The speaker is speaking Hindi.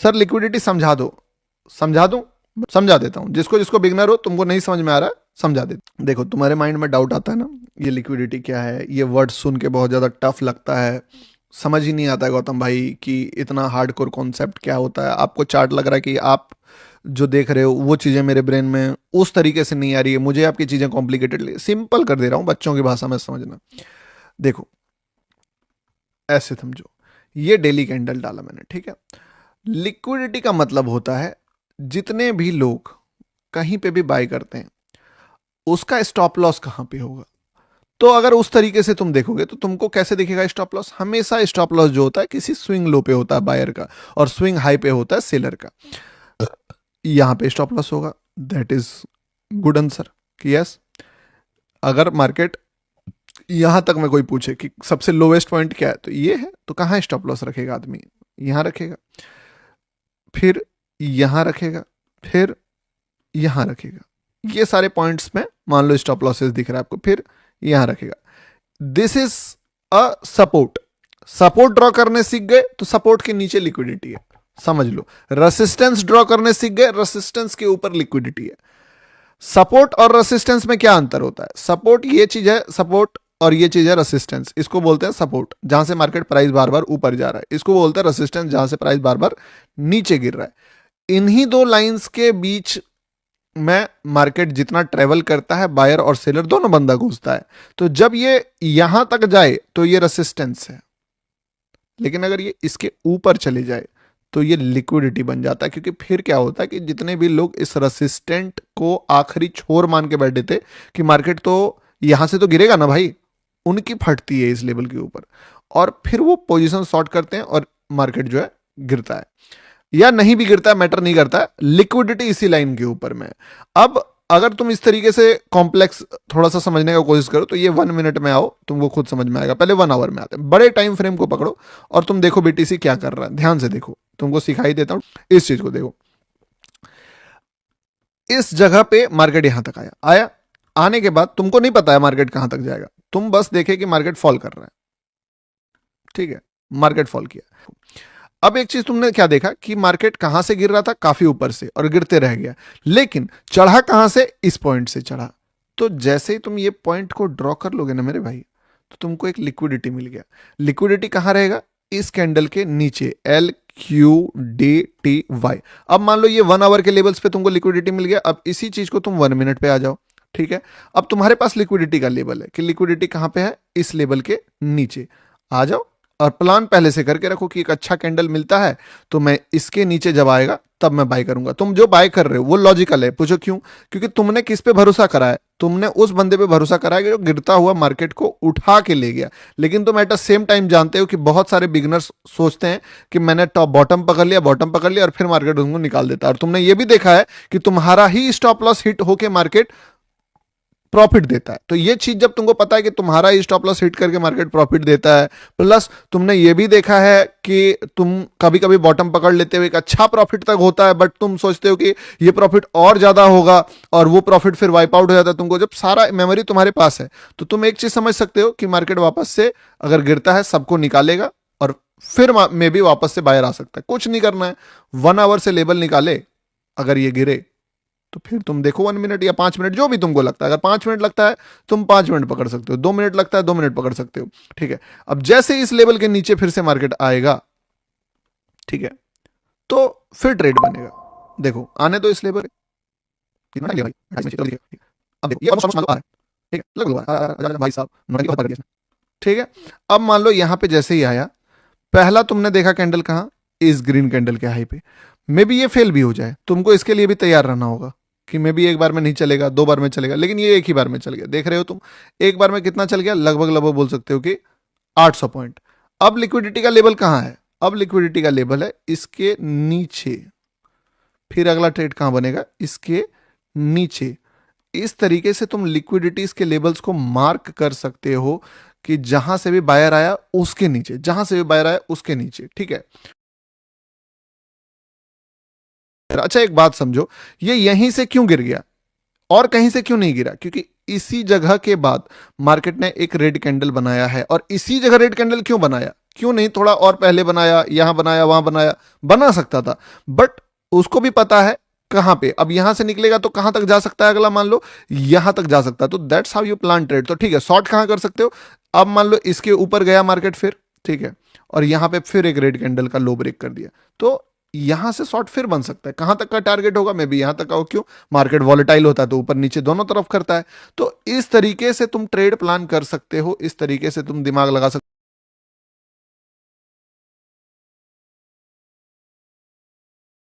सर लिक्विडिटी समझा दो, समझा दूं, समझा देता हूं, जिसको जिसको बिगनर हो, तुमको नहीं समझ में आ रहा है समझा देता। देखो तुम्हारे माइंड में डाउट आता है ना, ये लिक्विडिटी क्या है, ये वर्ड सुन के बहुत ज्यादा टफ लगता है, समझ ही नहीं आता है गौतम भाई कि इतना हार्डकोर कॉन्सेप्ट क्या होता है। आपको चार्ट लग रहा है कि आप जो देख रहे हो वो चीजें मेरे ब्रेन में उस तरीके से नहीं आ रही है, मुझे आपकी चीजें कॉम्प्लिकेटेड, सिंपल कर दे रहा हूं बच्चों की भाषा में समझना। देखो ऐसे समझो, ये डेली कैंडल डाला मैंने, ठीक है। लिक्विडिटी का मतलब होता है जितने भी लोग कहीं पे भी बाय करते हैं उसका स्टॉप लॉस कहां पे होगा। तो अगर उस तरीके से तुम देखोगे तो तुमको कैसे दिखेगा स्टॉप लॉस, हमेशा स्टॉप लॉस जो होता है किसी स्विंग लो पे होता है बायर का, और स्विंग हाई पे होता है सेलर का। यहां पे स्टॉप लॉस होगा, दैट इज गुड आंसर कि यस। अगर मार्केट यहां तक में कोई पूछे कि सबसे लोवेस्ट पॉइंट क्या है तो ये है, तो कहां स्टॉप लॉस रखेगा आदमी, यहां रखेगा, फिर यहां रखेगा, फिर यहां रखेगा। ये सारे पॉइंट्स में मान लो स्टॉप लॉसेस दिख रहा है आपको, फिर यहां रखेगा। This is a support, support draw करने सीख गए तो सपोर्ट के नीचे लिक्विडिटी है, समझ लो। रेसिस्टेंस ड्रॉ करने सीख गए, रेसिस्टेंस के ऊपर लिक्विडिटी है। सपोर्ट और रेसिस्टेंस में क्या अंतर होता है, सपोर्ट ये चीज है सपोर्ट, और ये चीज है रेसिस्टेंस। इसको बोलते हैं सपोर्ट जहां से मार्केट प्राइस बार बार ऊपर जा रहा है, इसको बोलते हैं रेसिस्टेंस जहां से प्राइस बार बार नीचे गिर रहा है। इन्हीं दो लाइंस के बीच में मार्केट जितना ट्रेवल करता है, बायर और सेलर दोनों बंदा घुसता है। तो जब ये यहां तक जाए तो ये रेसिस्टेंस है, लेकिन अगर ये इसके ऊपर चले जाए तो ये लिक्विडिटी बन जाता है। क्योंकि फिर क्या होता है कि जितने भी लोग इस रेसिस्टेंट को आखिरी छोर मान के बैठे थे कि मार्केट तो यहां से तो गिरेगा ना भाई, उनकी फटती है इस लेवल के ऊपर, और फिर वो पोजीशन शॉर्ट करते हैं और मार्केट जो है गिरता है, या नहीं भी गिरता है मैटर नहीं करता, लिक्विडिटी इसी लाइन के ऊपर में। अब अगर तुम इस तरीके से कॉम्प्लेक्स थोड़ा सा समझने का कोशिश करो तो ये 1 मिनट में आओ, तुमको खुद समझ में आएगा। पहले 1 आवर में आते हैं, बड़े टाइम फ्रेम को पकड़ो और तुम देखो बीटीसी क्या कर रहा है, ध्यान से देखो, तुमको सिखाई देता हूं, इस चीज को देखो। इस जगह पे मार्केट यहां तक आया, आने के बाद तुमको नहीं पता है मार्केट कहां तक जाएगा, तुम बस देखे कि मार्केट फॉल कर रहा है, ठीक है, मार्केट फॉल किया। अब एक चीज तुमने क्या देखा कि मार्केट कहां से गिर रहा था, काफी ऊपर से, और गिरते रह गया, लेकिन चढ़ा कहां से, इस पॉइंट से चढ़ा। तो जैसे ही तुम ये पॉइंट को ड्रॉ कर लोगे ना मेरे भाई, तो तुमको एक लिक्विडिटी मिल गया। लिक्विडिटी कहां रहेगा, इस कैंडल के नीचे, LQDTY। अब मान लो ये 1 आवर के लेवल्स पे तुमको लिक्विडिटी मिल गया। अब इसी चीज को तुम 1 मिनट पे आ जाओ, ठीक है। अब तुम्हारे पास लिक्विडिटी का लेवल है कि लिक्विडिटी कहां पे है, इस लेवल के नीचे आ जाओ, और प्लान पहले से करके रखो कि एक अच्छा कैंडल मिलता है तो मैं इसके नीचे जब आएगा तब मैं बाय करूंगा। तुम जो बाय कर रहे हो वो लॉजिकल है, पूछो क्यों, क्योंकि तुमने किस पे भरोसा करा है, तुमने उस बंदे पे भरोसा करा है जो गिरता हुआ मार्केट को उठा के ले गया। लेकिन तुम एट द सेम टाइम जानते हो कि बहुत सारे बिगनर्स सोचते हैं कि मैंने टॉप बॉटम पकड़ लिया, बॉटम पकड़ लिया, और फिर मार्केट उनको निकाल देता है। और तुमने ये भी देखा है कि तुम्हारा ही स्टॉप लॉस हिट होके मार्केट प्रॉफिट देता है। तो ये चीज जब तुमको पता है कि तुम्हारा स्टॉप लॉस हिट करके मार्केट प्रॉफिट देता है, प्लस तुमने ये भी देखा है कि तुम कभी कभी बॉटम पकड़ लेते हो, एक अच्छा प्रॉफिट तक होता है, बट तुम सोचते हो कि ये प्रॉफिट और ज्यादा होगा, और वो प्रॉफिट फिर वाइप आउट हो जाता है तुमको। जब सारा मेमोरी तुम्हारे पास है तो तुम एक चीज समझ सकते हो कि मार्केट वापस से अगर गिरता है सबको निकालेगा, और फिर मे भी वापस से बाहर आ सकता है। कुछ नहीं करना है, 1 आवर से लेवल निकाले, अगर ये गिरे तो फिर तुम देखो 1 मिनट या 5 मिनट, जो भी तुमको लगता है। अगर 5 मिनट लगता है तुम 5 मिनट पकड़ सकते हो, 2 मिनट लगता है 2 मिनट पकड़ सकते हो, ठीक है। अब जैसे इस लेवल के नीचे फिर से मार्केट आएगा, ठीक है, तो फिर ट्रेड बनेगा। देखो आने दो इस लेवल, अब देखो ये ऑलमोस्ट मान लो आ रहा है, ठीक है, लगभग भाई साहब, ठीक है। अब मान लो यहां पे जैसे ही आया, पहला तुमने देखा कैंडल कहां, इस ग्रीन कैंडल के हाई पे, मे बी ये फेल भी हो जाए, तुमको इसके लिए भी तैयार रहना होगा कि मे बी एक बार में नहीं चलेगा, 2 बार में चलेगा, लेकिन ये एक ही बार में चल गया। देख रहे हो तुम, एक बार में कितना चल गया, लगभग लगभग बोल सकते हो कि 800 पॉइंट। अब लिक्विडिटी का लेवल कहां है, अब लिक्विडिटी का लेवल है इसके नीचे, फिर अगला ट्रेड कहां बनेगा, इसके नीचे। इस तरीके से तुम लिक्विडिटीज के लेवल्स को मार्क कर सकते हो कि जहां से भी बायर आया उसके नीचे, जहां से भी बायर आया उसके नीचे, ठीक है। अच्छा एक बात समझो, ये यहीं से क्यों गिर गया और कहीं से क्यों नहीं गिरा, क्योंकि इसी जगह के बाद मार्केट ने एक रेड कैंडल बनाया है। और इसी जगह रेड कैंडल क्यों बनाया, क्यों नहीं थोड़ा और पहले बनाया, यहां बनाया, वहां बनाया, बना सकता था। बट उसको भी पता है कहां पे, अब यहां से निकलेगा तो कहां तक जा सकता है अगला, मान लो यहां तक जा सकता है। तो that's how you plan trade. तो ठीक है, शॉर्ट कहां कर सकते हो, अब मान लो इसके ऊपर गया मार्केट फिर, ठीक है, और यहां पे फिर एक रेड कैंडल का लो ब्रेक कर दिया, तो यहां से शॉर्ट फिर बन सकता है। कहां तक का टारगेट होगा, मे बी यहां तक का हो, क्यों, मार्केट वॉलेटाइल होता है तो ऊपर नीचे दोनों तरफ करता है। तो इस तरीके से तुम ट्रेड प्लान कर सकते हो, इस तरीके से तुम दिमाग लगा सकते हो।